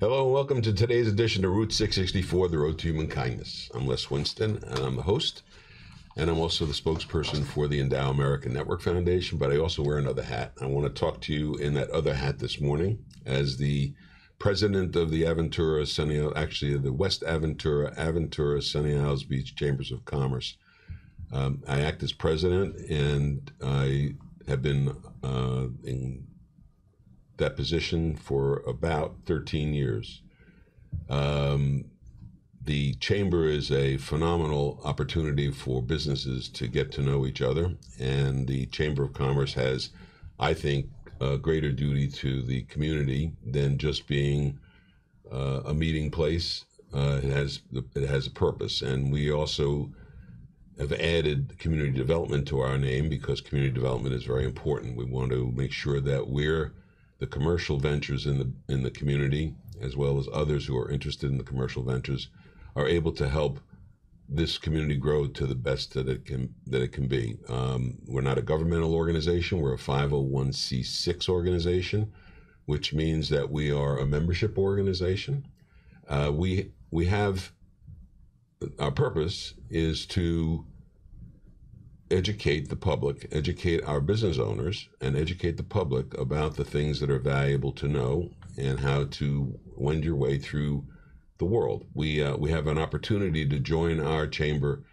Hello and welcome to today's edition of Route 664, The Road to Human Kindness. I'm Les Winston, and I'm the host, and I'm also the spokesperson for the Endow American Network Foundation, but I also wear another hat. I want to talk to you in that other hat this morning as the president of the Aventura, the West Aventura, Sunny Isles Beach Chambers of Commerce. I act as president, and I have been in that position for about 13 years. The chamber is a phenomenal opportunity for businesses to get to know each other, and the Chamber of Commerce has, I think, a greater duty to the community than just being a meeting place. It has a purpose, and we also have added community development to our name because community development is very important. We want to make sure that we're the commercial ventures in the community, as well as others who are interested in the commercial ventures, are able to help this community grow to the best that it can be. We're not a governmental organization. We're a 501c6 organization, which means that we are a membership organization. We have, our purpose is to educate the public, educate our business owners, and educate the public about the things that are valuable to know and how to wend your way through the world. We have an opportunity to join our chamber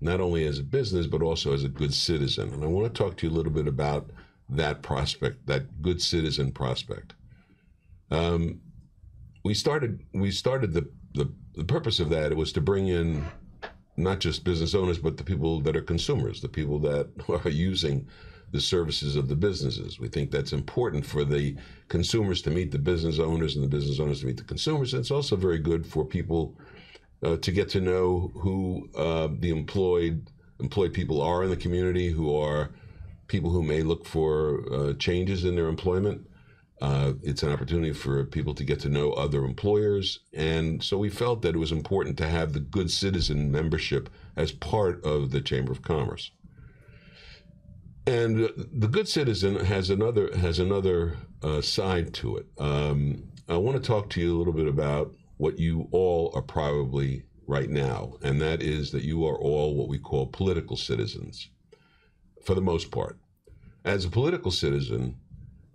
not only as a business but also as a good citizen, and I want to talk to you a little bit about that prospect, that good citizen prospect. We started the purpose of that. It was to bring in not just business owners, but the people that are consumers, the people that are using the services of the businesses. We think that's important for the consumers to meet the business owners and the business owners to meet the consumers. It's also very good for people to get to know who the employed people are in the community, who are people who may look for changes in their employment. It's an opportunity for people to get to know other employers. And so we felt that it was important to have the good citizen membership as part of the Chamber of Commerce. And the good citizen has another side to it. I want to talk to you a little bit about what you all are probably right now, and that is that you are all what we call political citizens, for the most part. As a political citizen,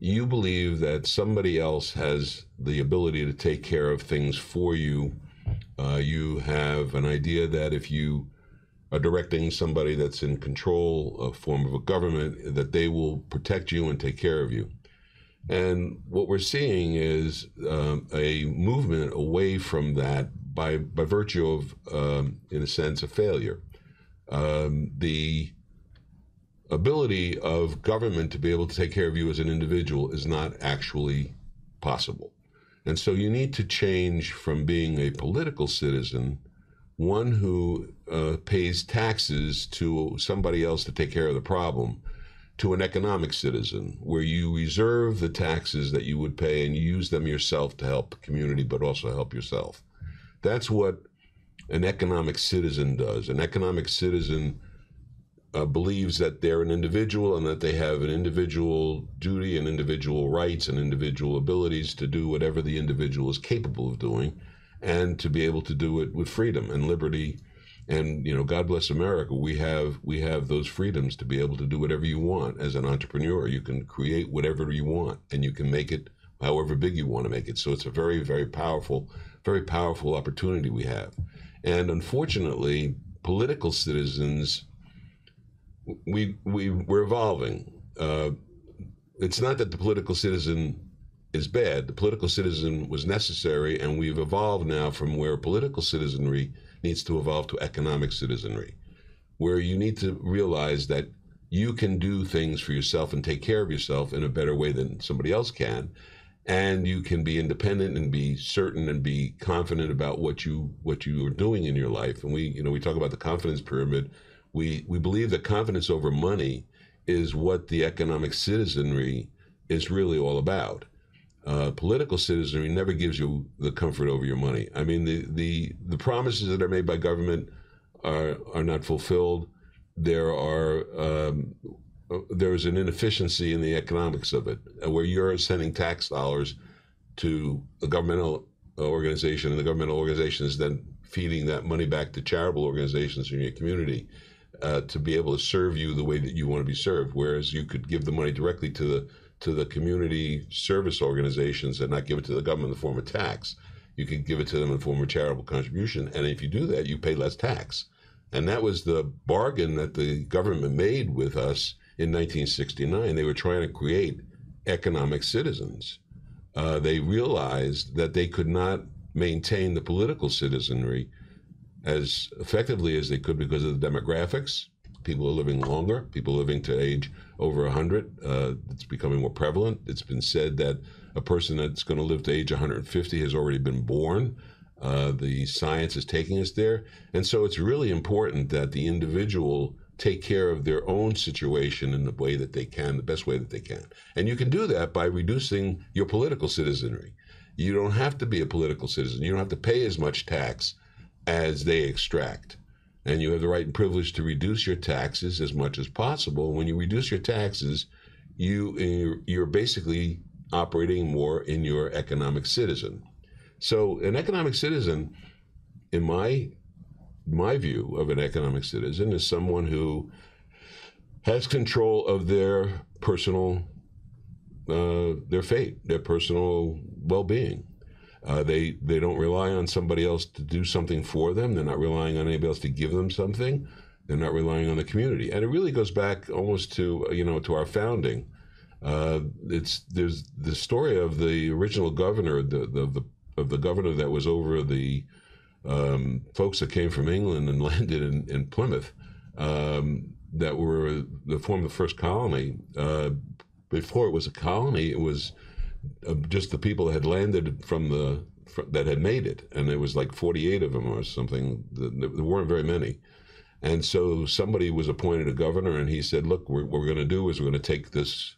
you believe that somebody else has the ability to take care of things for you. You have an idea that if you are directing somebody that's in control, a form of a government, that they will protect you and take care of you. And what we're seeing is a movement away from that by virtue of, in a sense, a failure. The ability of government to be able to take care of you as an individual is not actually possible. And so you need to change from being a political citizen, one who pays taxes to somebody else to take care of the problem, to an economic citizen, where you reserve the taxes that you would pay and you use them yourself to help the community, but also help yourself. That's what an economic citizen does. An economic citizen believes that they're an individual and that they have an individual duty and individual rights and individual abilities to do whatever the individual is capable of doing, and to be able to do it with freedom and liberty. And, you know, God bless America, we have those freedoms to be able to do whatever you want. As an entrepreneur, you can create whatever you want, and you can make it however big you want to make it. So it's a very, very powerful opportunity we have. And unfortunately, political citizens, we're evolving. It's not that the political citizen is bad. The political citizen was necessary, and we've evolved now from where political citizenry needs to evolve to economic citizenry, where you need to realize that you can do things for yourself and take care of yourself in a better way than somebody else can, and you can be independent and be certain and be confident about what you are doing in your life. And we talk about the confidence pyramid. We believe that confidence over money is what the economic citizenry is really all about. Political citizenry never gives you the comfort over your money. I mean, the promises that are made by government are not fulfilled. There is an inefficiency in the economics of it, where you're sending tax dollars to a governmental organization and the governmental organization is then feeding that money back to charitable organizations in your community to be able to serve you the way that you want to be served. Whereas you could give the money directly to the community service organizations and not give it to the government in the form of tax. You could give it to them in the form of charitable contribution. And if you do that, you pay less tax. And that was the bargain that the government made with us in 1969. They were trying to create economic citizens. They realized that they could not maintain the political citizenry as effectively as they could because of the demographics. People are living longer. People living to age over 100. It's becoming more prevalent. It's been said that a person that's going to live to age 150 has already been born. The science is taking us there. And so it's really important that the individual take care of their own situation in the way that they can, the best way that they can. And you can do that by reducing your political citizenry. You don't have to be a political citizen. You don't have to pay as much tax as they extract. And you have the right and privilege to reduce your taxes as much as possible. When you reduce your taxes, you're basically operating more in your economic citizen. So an economic citizen, in my view of an economic citizen, is someone who has control of their personal, their fate, their personal well-being. They don't rely on somebody else to do something for them. They're not relying on anybody else to give them something. They're not relying on the community. And it really goes back almost to, to our founding. There's the story of the original governor, of the governor that was over the folks that came from England and landed in Plymouth, that were formed the first colony. Before it was a colony, it was just the people that had landed that had made it, and there was like 48 of them or something. There weren't very many, and so somebody was appointed a governor, and he said, "Look, what we're going to do is we're going to take this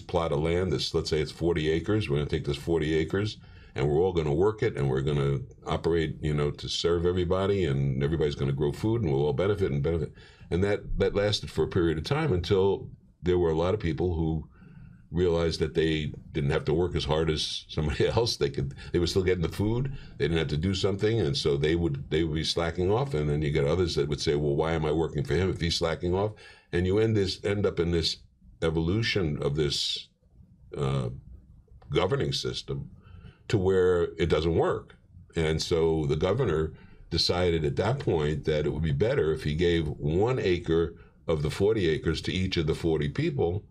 plot of land. Let's say it's 40 acres. We're going to take this 40 acres, and we're all going to work it, and we're going to operate, to serve everybody, and everybody's going to grow food, and we'll all benefit." And that lasted for a period of time until there were a lot of people who realized that they didn't have to work as hard as somebody else. They were still getting the food. They didn't have to do something, and so they would be slacking off. And then you get others that would say, "Well, why am I working for him if he's slacking off?" And you end up in this evolution of this governing system to where it doesn't work. And so the governor decided at that point that it would be better if he gave 1 acre of the 40 acres to each of the 40 people,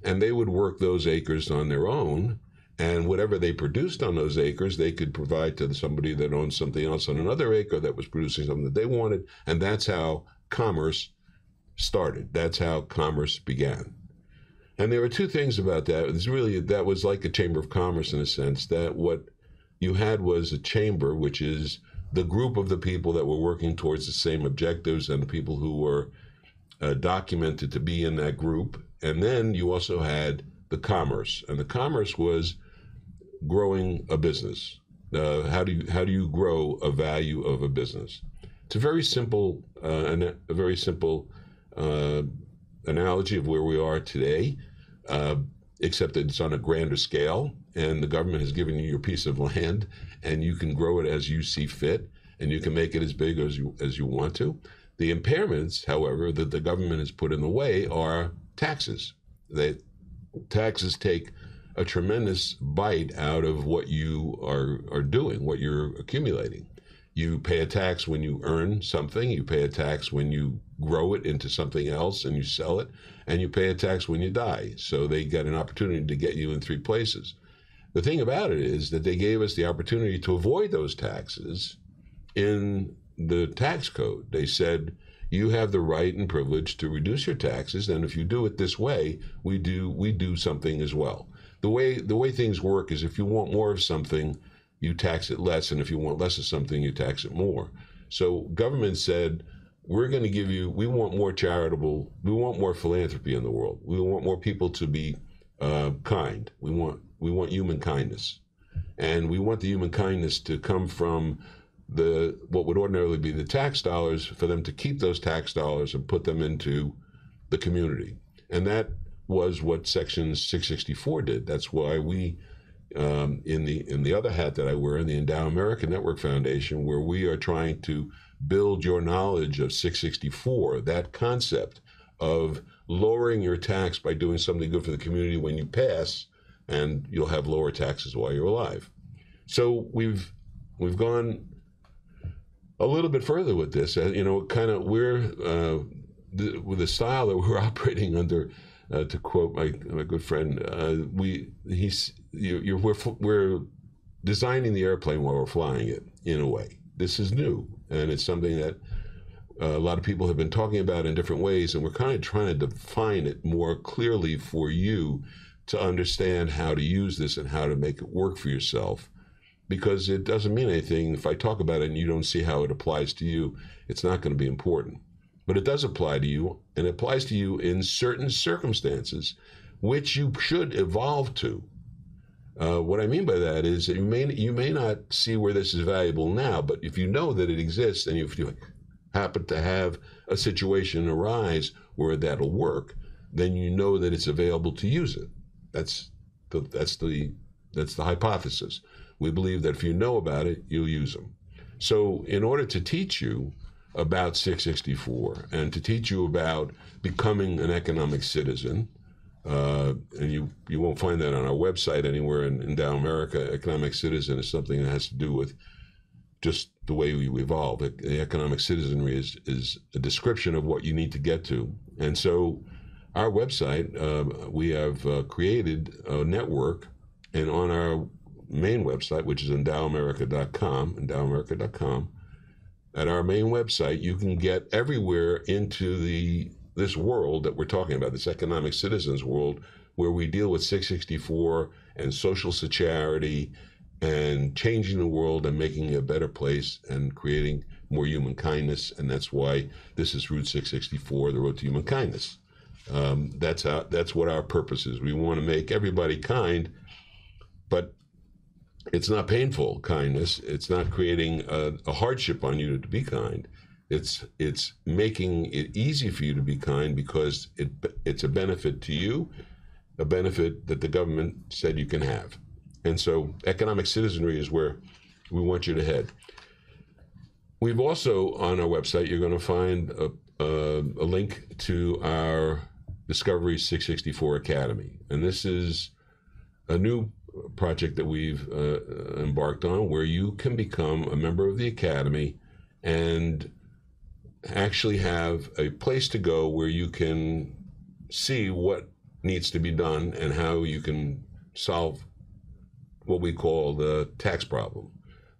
and they would work those acres on their own, and whatever they produced on those acres, they could provide to somebody that owned something else on another acre that was producing something that they wanted, and that's how commerce started. That's how commerce began. And there were two things about that. That was like a chamber of commerce in a sense, that what you had was a chamber, which is the group of the people that were working towards the same objectives and the people who were documented to be in that group. And then you also had the commerce, and the commerce was growing a business. How do you grow a value of a business? It's a very simple analogy of where we are today, except that it's on a grander scale, and the government has given you your piece of land, and you can grow it as you see fit, and you can make it as big as you want to. The impairments, however, that the government has put in the way are taxes. Taxes take a tremendous bite out of what you are doing, what you're accumulating. You pay a tax when you earn something, you pay a tax when you grow it into something else and you sell it, and you pay a tax when you die. So they get an opportunity to get you in 3 places. The thing about it is that they gave us the opportunity to avoid those taxes in the tax code. They said, you have the right and privilege to reduce your taxes, and if you do it this way, we do something as well. The way things work is if you want more of something, you tax it less, and if you want less of something, you tax it more. So government said, we want more philanthropy in the world. We want more people to be kind. We want human kindness. And we want the human kindness to come from what would ordinarily be the tax dollars, for them to keep those tax dollars and put them into the community. And that was what Section 664 did. That's why we in the other hat that I wear, in the Endow America Network Foundation, where we are trying to build your knowledge of 664, that concept of lowering your tax by doing something good for the community when you pass, and you'll have lower taxes while you're alive. So we've gone a little bit further with this. Kind of with the style that we're operating under. To quote my good friend, we're designing the airplane while we're flying it, in a way. This is new, and it's something that a lot of people have been talking about in different ways, and we're kind of trying to define it more clearly for you to understand how to use this and how to make it work for yourself. Because it doesn't mean anything if I talk about it and you don't see how it applies to you. It's not going to be important. But it does apply to you, and it applies to you in certain circumstances, which you should evolve to. What I mean by that is that you may not see where this is valuable now, but if you know that it exists, and if you happen to have a situation arise where that'll work, then you know that it's available to use it. That's the hypothesis. We believe that if you know about it, you'll use them. So in order to teach you about 664 and to teach you about becoming an economic citizen, and you won't find that on our website anywhere in Endow America. Economic citizen is something that has to do with just the way we evolve. The economic citizenry is a description of what you need to get to. And so our website, we have created a network, and on our main website, which is endowamerica.com, at our main website, you can get everywhere into this world that we're talking about, this economic citizens world, where we deal with 664 and social charity and changing the world and making it a better place and creating more human kindness. And that's why this is Route 664, the road to human kindness. That's what our purpose is. We want to make everybody kind, but it's not painful kindness. It's not creating a hardship on you to be kind. It's making it easy for you to be kind because it's a benefit to you, a benefit that the government said you can have. And so economic citizenry is where we want you to head. We've also, on our website, you're going to find a link to our Discovery 664 Academy. And this is a new project that we've embarked on, where you can become a member of the Academy and actually have a place to go where you can see what needs to be done and how you can solve what we call the tax problem.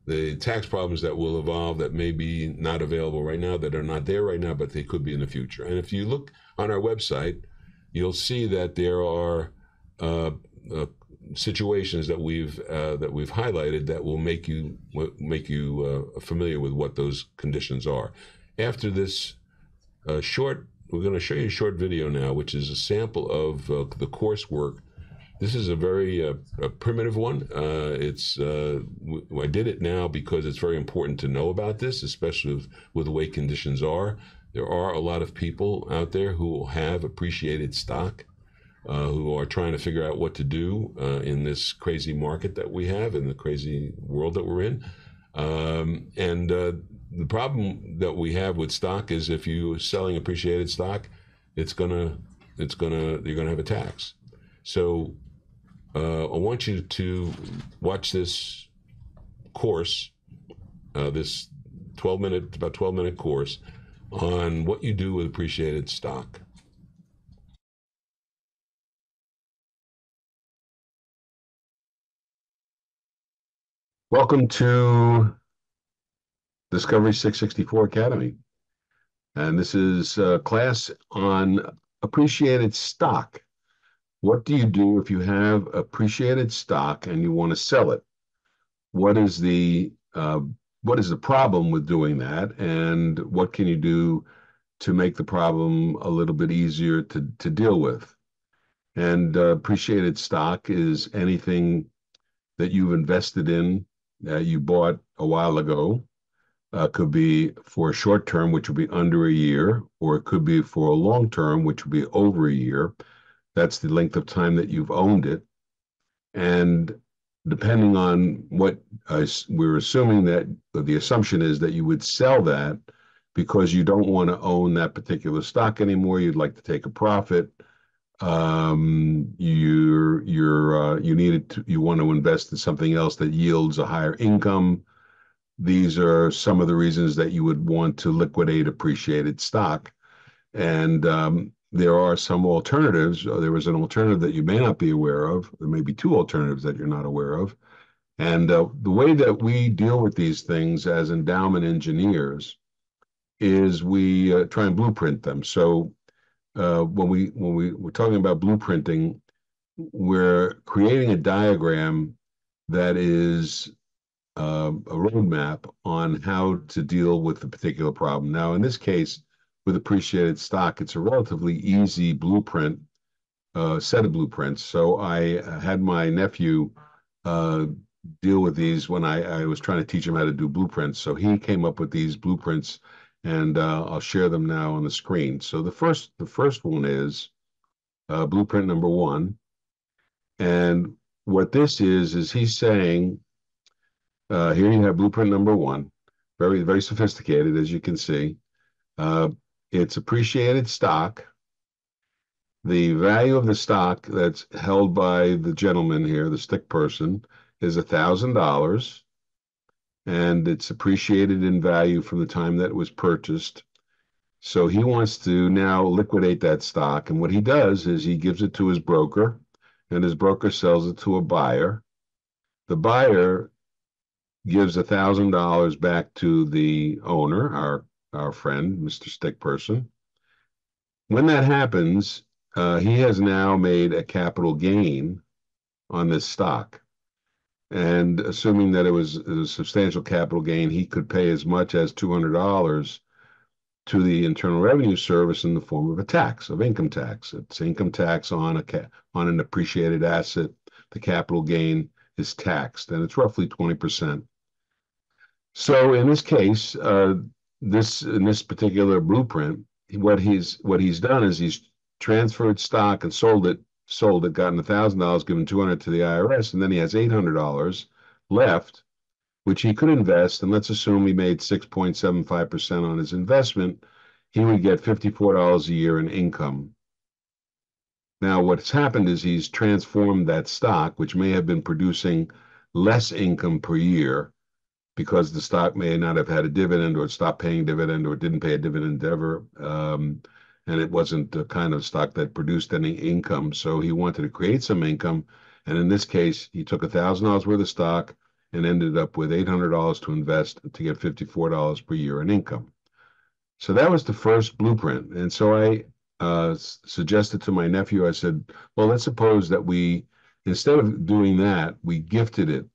The tax problems that will evolve, that may be not available right now, that are not there right now, but they could be in the future. And if you look on our website, you'll see that there are situations that we've highlighted that will make you familiar with what those conditions are. After this we're going to show you a short video now, which is a sample of the coursework. This is a very primitive one. I did it now because it's very important to know about this, especially with the way conditions are. There are a lot of people out there who have appreciated stock, who are trying to figure out what to do in this crazy market that we have, in the crazy world that we're in. The problem that we have with stock is if you're selling appreciated stock, you're gonna have a tax. So I want you to watch this course, this about 12-minute course on what you do with appreciated stock. Welcome to Discovery 664 Academy. And this is a class on appreciated stock. What do you do if you have appreciated stock and you want to sell it? What is the problem with doing that? And what can you do to make the problem a little bit easier to deal with? And appreciated stock is anything that you've invested in, that you bought a while ago. Could be for a short term, which would be under a year, or it could be for a long term, which would be over a year. That's the length of time that you've owned it. And depending on what we're assuming, that the assumption is that you would sell that because you don't want to own that particular stock anymore. You'd like to take a profit. You want to invest in something else that yields a higher income. These are some of the reasons that you would want to liquidate appreciated stock. And there are some alternatives. There was an alternative that you may not be aware of. There may be two alternatives that you're not aware of. And the way that we deal with these things as endowment engineers is we try and blueprint them. So we're talking about blueprinting, we're creating a diagram that is a roadmap on how to deal with the particular problem. Now, in this case, with appreciated stock, it's a relatively easy blueprint, set of blueprints. So I had my nephew uh, deal with these when I was trying to teach him how to do blueprints. So he came up with these blueprints, and I'll share them now on the screen. So the first one is blueprint number one, and what this is he's saying, here you have blueprint number one, very, very sophisticated, as you can see. Uh, it's appreciated stock. The value of the stock that's held by the gentleman here, the stick person, is $1,000, and it's appreciated in value from the time that it was purchased. So he wants to now liquidate that stock, and what he does is he gives it to his broker, and his broker sells it to a buyer. The buyer gives $1,000 back to the owner, our friend, Mr. Stick Person. When that happens, he has now made a capital gain on this stock. And assuming that it was a substantial capital gain, he could pay as much as $200 to the Internal Revenue Service in the form of a tax, of income tax. It's income tax on on an appreciated asset. The capital gain is taxed, and it's roughly 20%. So in this case, in this particular blueprint, what he's done is he's transferred stock and sold it, gotten $1,000, given 200 to the IRS, and then he has $800 left, which he could invest. And let's assume he made 6.75% on his investment. He would get $54 a year in income. Now, what's happened is he's transformed that stock, which may have been producing less income per year, because the stock may not have had a dividend, or it stopped paying dividend, or it didn't pay a dividend ever. And it wasn't the kind of stock that produced any income. So he wanted to create some income. And in this case, he took $1,000 worth of stock and ended up with $800 to invest to get $54 per year in income. So that was the first blueprint. And so I suggested to my nephew, I said, well, let's suppose that instead of doing that, we gifted it.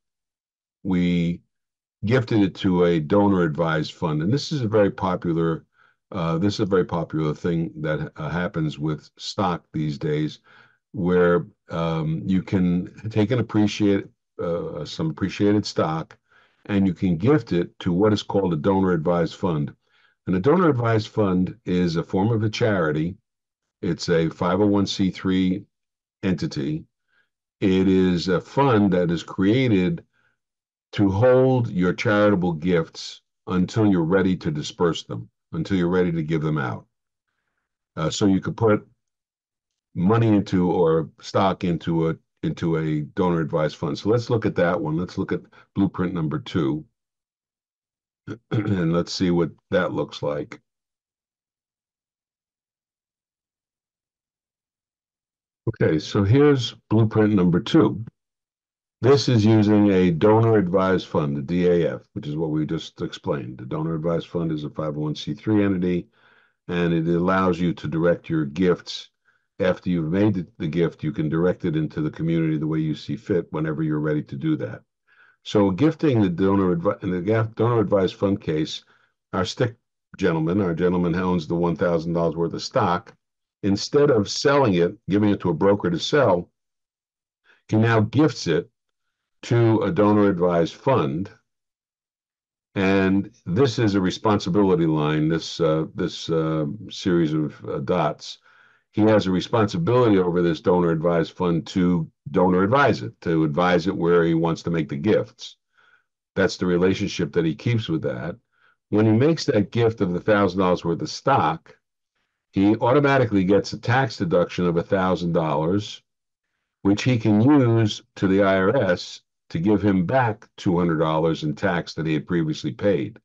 We gifted it to a donor advised fund. And this is a very popular thing that happens with stock these days, where you can take some appreciated stock, and you can gift it to what is called a donor advised fund. And a donor advised fund is a form of a charity. It's a 501c3 entity. It is a fund that is created to hold your charitable gifts until you're ready to disperse them, until you're ready to give them out. So you could put money into, or stock into a donor advised fund. So let's look at that one. Let's look at blueprint number two, and let's see what that looks like. Okay, so here's blueprint number two. This is using a donor advised fund, the DAF, which is what we just explained. The donor advised fund is a 501c3 entity, and it allows you to direct your gifts. After you've made the gift, you can direct it into the community the way you see fit whenever you're ready to do that. So gifting in the donor advised fund case, our gentleman who owns the $1,000 worth of stock, instead of selling it, giving it to a broker to sell, he now gifts it to a donor advised fund. And this is a responsibility line, this series of dots. He has a responsibility over this donor advised fund to donor advise it where he wants to make the gifts. That's the relationship that he keeps with that. When he makes that gift of the $1,000 worth of stock, he automatically gets a tax deduction of $1,000, which he can use to the IRS to give him back $200 in tax that he had previously paid.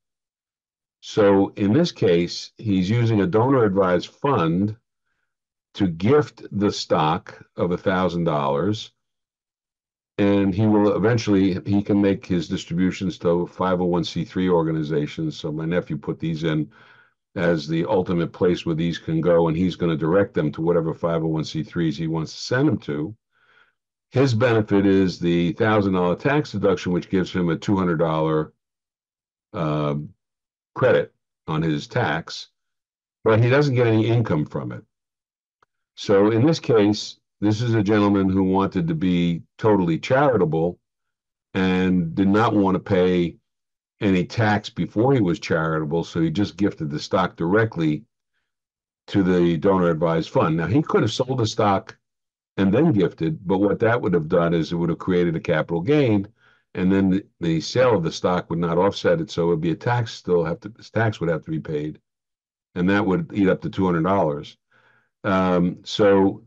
So in this case, he's using a donor advised fund to gift the stock of $1,000, and he will eventually he can make his distributions to 501c3 organizations. So my nephew put these in as the ultimate place where these can go, and he's going to direct them to whatever 501c3s he wants to send them to. His benefit is the $1,000 tax deduction, which gives him a $200 uh, credit on his tax, but he doesn't get any income from it. So in this case, this is a gentleman who wanted to be totally charitable and did not want to pay any tax before he was charitable, so he just gifted the stock directly to the donor advised fund. Now, he could have sold the stock and then gifted, but what that would have done is it would have created a capital gain, and then the sale of the stock would not offset it, so it would be a tax tax would have to be paid, and that would eat up to $200. So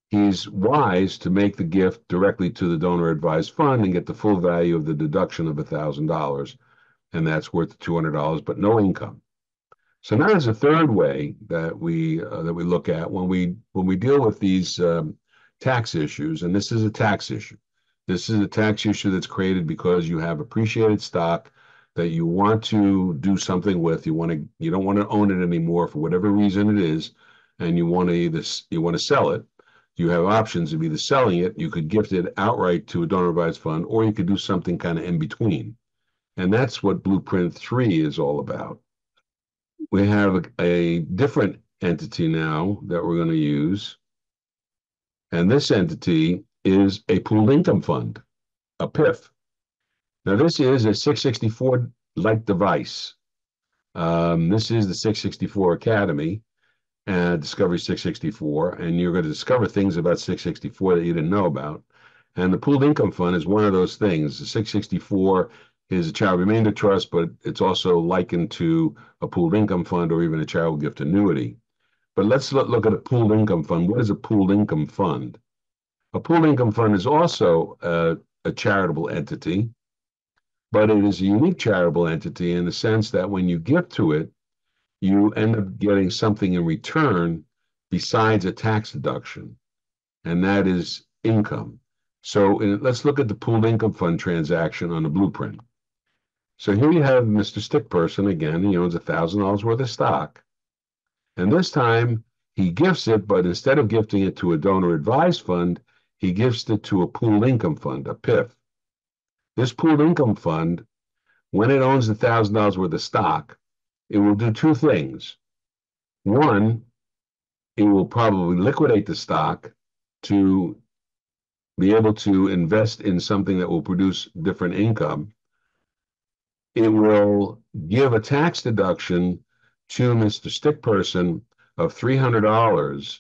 he's wise to make the gift directly to the donor advised fund and get the full value of the deduction of $1,000, and that's worth $200, but no income. So now there's a third way that we look at when we deal with these tax issues, and this is a tax issue. This is a tax issue that's created because you have appreciated stock that you want to do something with. You don't want to own it anymore for whatever reason it is, and you want to sell it. You have options of either selling it, you could gift it outright to a donor advised fund, or you could do something kind of in between. And that's what Blueprint 3 is all about. We have a different entity now that we're going to use. And this entity is a pooled income fund, a PIF. Now, this is a 664-like device. This is the 664 Academy, Discovery 664, and you're going to discover things about 664 that you didn't know about. And the pooled income fund is one of those things. The 664 is a child remainder trust, but it's also likened to a pooled income fund or even a child gift annuity. But let's look at a pooled income fund. What is a pooled income fund? A pooled income fund is also a charitable entity, but it is a unique charitable entity in the sense that when you gift to it, you end up getting something in return besides a tax deduction, and that is income. So let's look at the pooled income fund transaction on the blueprint. So here you have Mr. Stick Person again. He owns $1,000 worth of stock. And this time he gifts it, but instead of gifting it to a donor advised fund, he gifts it to a pooled income fund, a PIF. This pooled income fund, when it owns $1,000 worth of stock, it will do two things. One, it will probably liquidate the stock to be able to invest in something that will produce different income. It will give a tax deduction to Mr. Stick Person of $300.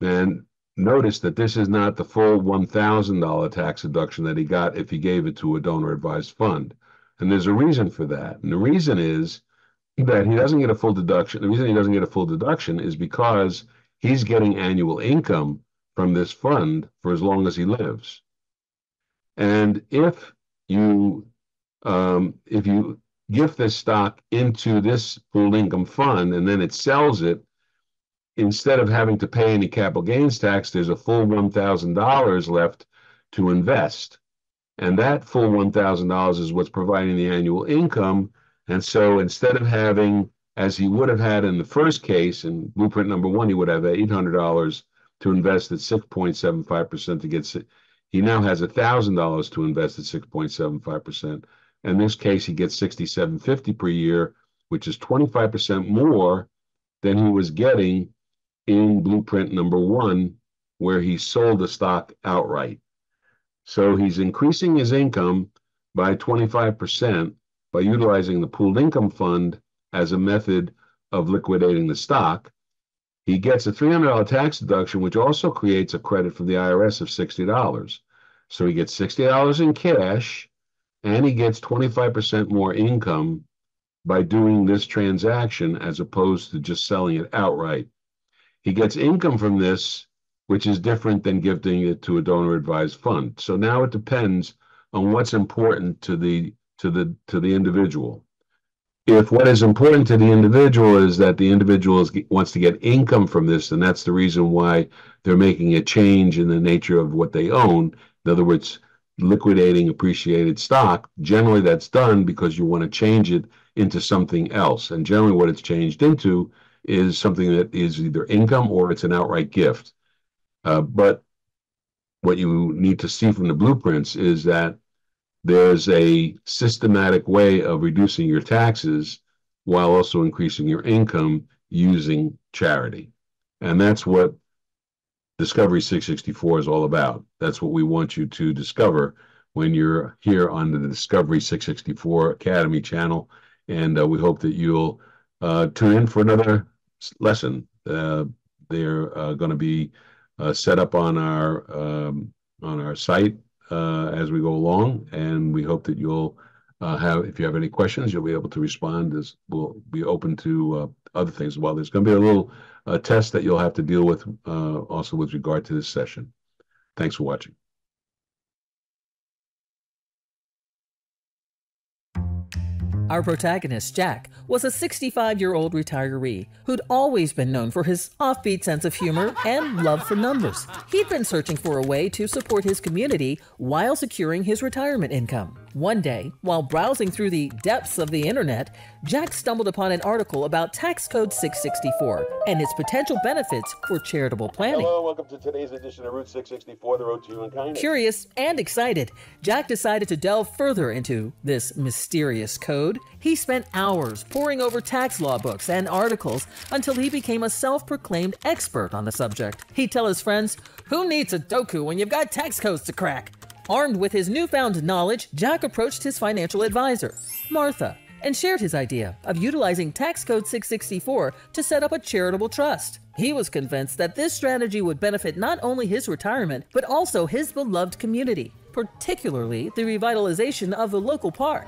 And notice that this is not the full $1,000 tax deduction that he got if he gave it to a donor advised fund. And there's a reason for that. And the reason is that he doesn't get a full deduction. The reason he doesn't get a full deduction is because he's getting annual income from this fund for as long as he lives. And if you gift this stock into this pooled income fund and then it sells it, instead of having to pay any capital gains tax, there's a full $1,000 left to invest. And that full $1,000 is what's providing the annual income. And so instead of having, as he would have had in the first case, in blueprint number one, he would have $800 to invest at 6.75% to get, he now has $1,000 to invest at 6.75%. In this case, he gets $6,750 per year, which is 25% more than he was getting in blueprint number one, where he sold the stock outright. So he's increasing his income by 25% by utilizing the pooled income fund as a method of liquidating the stock. He gets a $300 tax deduction, which also creates a credit from the IRS of $60. So he gets $60 in cash, and he gets 25% more income by doing this transaction as opposed to just selling it outright. He gets income from this, which is different than gifting it to a donor advised fund. So now it depends on what's important to the individual. If what is important to the individual is that the individual wants to get income from this, then that's the reason why they're making a change in the nature of what they own. In other words, liquidating appreciated stock. Generally, that's done because you want to change it into something else. And generally, what it's changed into is something that is either income or it's an outright gift. But what you need to see from the blueprints is that there's a systematic way of reducing your taxes while also increasing your income using charity. And that's what Discovery 664 is all about. That's what we want you to discover when you're here on the Discovery 664 Academy channel. And we hope that you'll tune in for another lesson. They're going to be set up on our site as we go along, and we hope that you'll if you have any questions, you'll be able to respond. As we'll be open to other things as well. There's going to be a little test that you'll have to deal with also with regard to this session. Thanks for watching. Our protagonist, Jack, was a 65-year-old retiree who'd always been known for his offbeat sense of humor and love for numbers. He'd been searching for a way to support his community while securing his retirement income. One day, while browsing through the depths of the internet, Jack stumbled upon an article about Tax Code 664 and its potential benefits for charitable planning. Hello, welcome to today's edition of Route 664, the road to humankind. Curious and excited, Jack decided to delve further into this mysterious code. He spent hours poring over tax law books and articles until he became a self-proclaimed expert on the subject. He'd tell his friends, "Who needs a doku when you've got tax codes to crack?" Armed with his newfound knowledge, Jack approached his financial advisor, Martha, and shared his idea of utilizing Tax Code 664 to set up a charitable trust. He was convinced that this strategy would benefit not only his retirement, but also his beloved community, particularly the revitalization of the local park.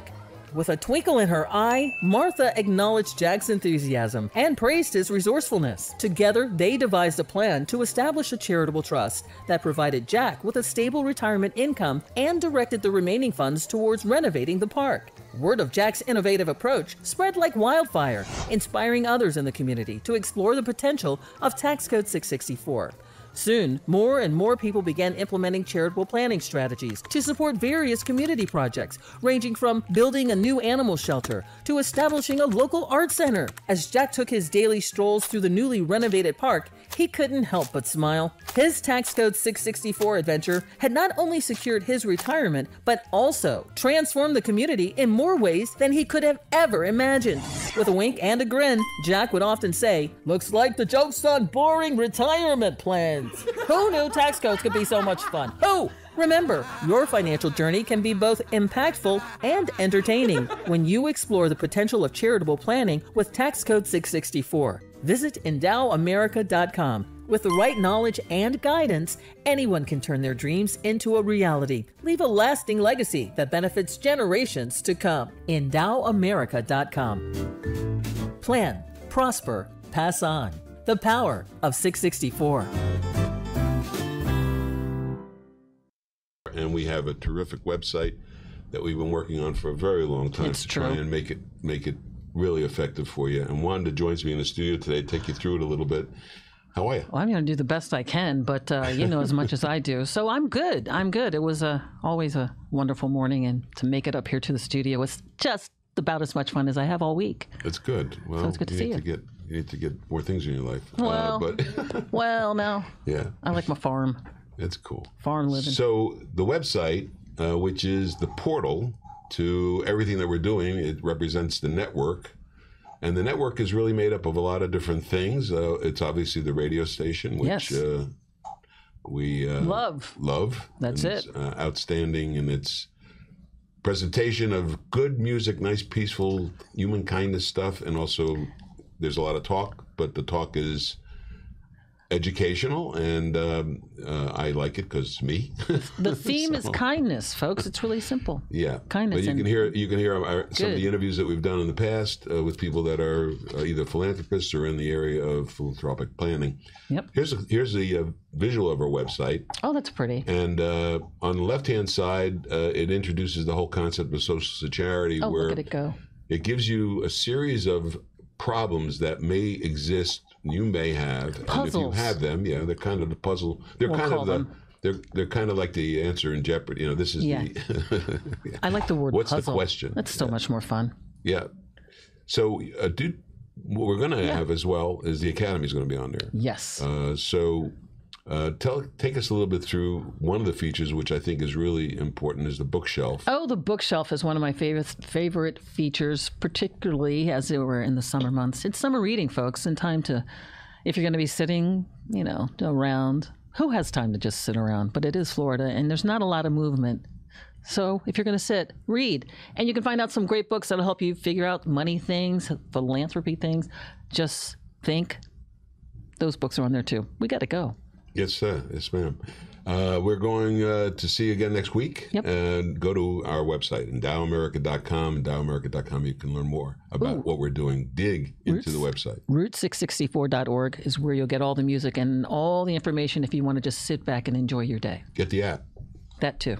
With a twinkle in her eye, Martha acknowledged Jack's enthusiasm and praised his resourcefulness. Together, they devised a plan to establish a charitable trust that provided Jack with a stable retirement income and directed the remaining funds towards renovating the park. Word of Jack's innovative approach spread like wildfire, inspiring others in the community to explore the potential of Tax Code 664. Soon, more and more people began implementing charitable planning strategies to support various community projects, ranging from building a new animal shelter to establishing a local art center. As Jack took his daily strolls through the newly renovated park, he couldn't help but smile. His Tax Code 664 adventure had not only secured his retirement, but also transformed the community in more ways than he could have ever imagined. With a wink and a grin, Jack would often say, "Looks like the joke's on boring retirement plans." Who knew tax codes could be so much fun? Who? Remember, your financial journey can be both impactful and entertaining when you explore the potential of charitable planning with Tax Code 664. Visit endowamerica.com. With the right knowledge and guidance, anyone can turn their dreams into a reality. Leave a lasting legacy that benefits generations to come. endowamerica.com. Plan, prosper, pass on. The power of 664. And we have a terrific website that we've been working on for a very long time It's to true. try and make it really effective for you. And Wanda joins me in the studio today to take you through it a little bit. How are you? Well, I'm going to do the best I can, but you know as much as I do. So I'm good. It was always a wonderful morning, and to make it up here to the studio was just about as much fun as I have all week. It's good. Well, So it's good to see you. You need to get more things in your life. Well, but well, no. yeah, I like my farm it's cool. living. So the website, which is the portal to everything that we're doing, it represents the network. And the network is really made up of a lot of different things. It's obviously the radio station, which Yes. We Love. That's and it. It's, outstanding in its presentation of good music, nice, peaceful, human kindness stuff. And also there's a lot of talk, but the talk is educational, and I like it because it's me. The theme is kindness, folks. It's really simple. Yeah, kindness. But you can hear some of the interviews that we've done in the past with people that are either philanthropists or in the area of philanthropic planning. Yep. Here's the visual of our website. Oh, that's pretty. And on the left-hand side, it introduces the whole concept of social charity, where look at it go. It gives you a series of problems that may exist, you may have, Puzzles. and if you have them, they're kind of the puzzle. They're they're kind of like the answer in Jeopardy. This is the. I like the word What's puzzle. the question? That's so much more fun. Yeah. So, what we're going to have as well is the Academy is going to be on there. Yes. Take us a little bit through one of the features, which I think is really important, is the bookshelf. Oh, the bookshelf is one of my favorite features, particularly as we're in the summer months. It's summer reading, folks, and time to, if you're going to be sitting, around. Who has time to just sit around? But it is Florida, and there's not a lot of movement. So if you're going to sit, read. And you can find out some great books that'll help you figure out money things, philanthropy things. Just think. Those books are on there, too. We got to go. Yes, ma'am. We're going to see you again next week. Yep. And go to our website, endowamerica.com. Endowamerica.com, you can learn more about what we're doing. Dig into the website. Route664.org is where you'll get all the music and all the information if you want to just sit back and enjoy your day. Get the app. That too.